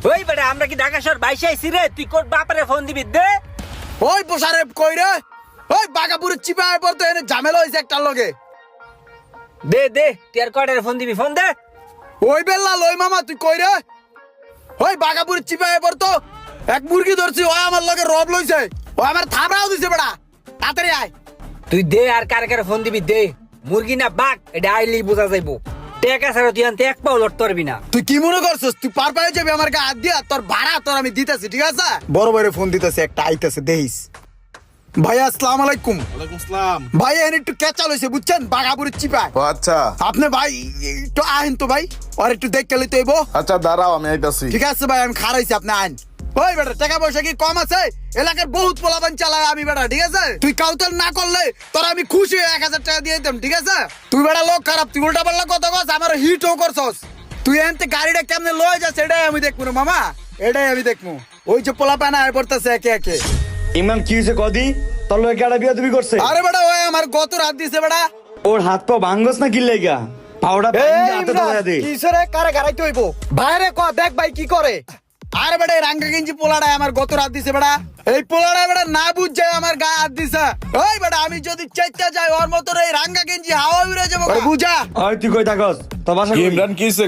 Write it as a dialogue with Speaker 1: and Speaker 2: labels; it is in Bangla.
Speaker 1: ওই বেটা আমরা কি ঢাকা শহর বাইশে আইছি রে, তুই কোন বাপারে ফোন দিবি দে।
Speaker 2: ওই পোষারে কই রে, ওই বাগাপুরের চিপায় পড়তো এনে ঝামেলা হয়েছে একটা লগে।
Speaker 1: দে দে তুই আর কয়টারে ফোন দিবি, ফোন দে।
Speaker 2: ওই বেল্লা লই মামা তুই কই রে, ওই বাগাপুরের চিপায় পড়তো এক মুরগি ধরছি, ওই আমার লগে রব লইছে, ও আমার থাবড়াও দিছে বেটা, তাড়াতাড়ি আয়।
Speaker 1: তুই দে আর কারে কারে ফোন দিবি দে, মুরগি না বাঘ এটা আইলেই বোঝা যাইবো। টেকা ছাড়া তুই আনতে এক পাও লড়তে পারবি না।
Speaker 2: তুই কি মনে করছিস তুই পার পায়ে যাবি আমার গায়ে হাত দিয়া? তোর ভাড়া তোর আমি দিতেছি, ঠিক আছে? বড় ভাইরে ফোন দিতেছি, একটা আইতেছে দেখিস। ভাইয়া আসসালামু আলাইকুম।
Speaker 3: ওয়ালাইকুম আসসালাম।
Speaker 2: ভাই এখানে একটু ক্যাচাল হয়েছে বুঝছেন, বাগাপুরের চিপায়।
Speaker 3: ও আচ্ছা
Speaker 2: আপনি ভাই একটু আহেন তো ভাই, আর একটু দেখতে লইতে হইব।
Speaker 3: আচ্ছা দাঁড়াও আমি আইতাছি।
Speaker 2: ঠিক আছে ভাই, আমি খারাইছি, আপনি আইন। ওই বেটা টাকা পয়সা কি কম আছে? এলাকার বহুত পোলাপান চালায় আমি বেটা, ঠিক আছে? তুই কাউতাল না করলে তোর আমি খুশি হয়ে 1000 টাকা দিয়ে দিতাম, ঠিক আছে? তুই বেটা লোক খারাপ, তুই উল্টা পাল্লা কথা কস, আমার হিটও করছস। তুই এনতে গাড়িটা কেমনে লয়ে যাস এটাই আমি দেখবো না মামা, এটাই আমি দেখবো। ওই যে পোলাপান আয় পড়তেছে একে একে।
Speaker 4: ইমাম কি হয়েছে কদি? তোর লোক একটা বিয়া তুমি করছে?
Speaker 2: আরে বেটা ওই আমার গত রাত দিছে বেটা।
Speaker 4: ওর হাত পা ভাঙ্গস না কি লেগা? পাউডার হাতে ধরা দে।
Speaker 2: কিসরে কারে গাড়াইতে হইব? বাইরে ক দেখ ভাই কি করে। আরে বেটা এই রাঙ্গা গেঞ্জি পোলাটা আমার গত রাত দিছে বেটা। এই পোলাটা বেটা না বুঝছে আমার গায়ে হাত দিছে। ওই বেটা আমি যদি চাইতে যাই ওর মতো এই রাঙ্গা গেঞ্জি হাওয়া উড়ে যাবো, বুঝা?
Speaker 4: ওই তুই কই থাকস? তোর বাসা
Speaker 3: কি
Speaker 4: কই?
Speaker 3: ইমরান কি হইছে?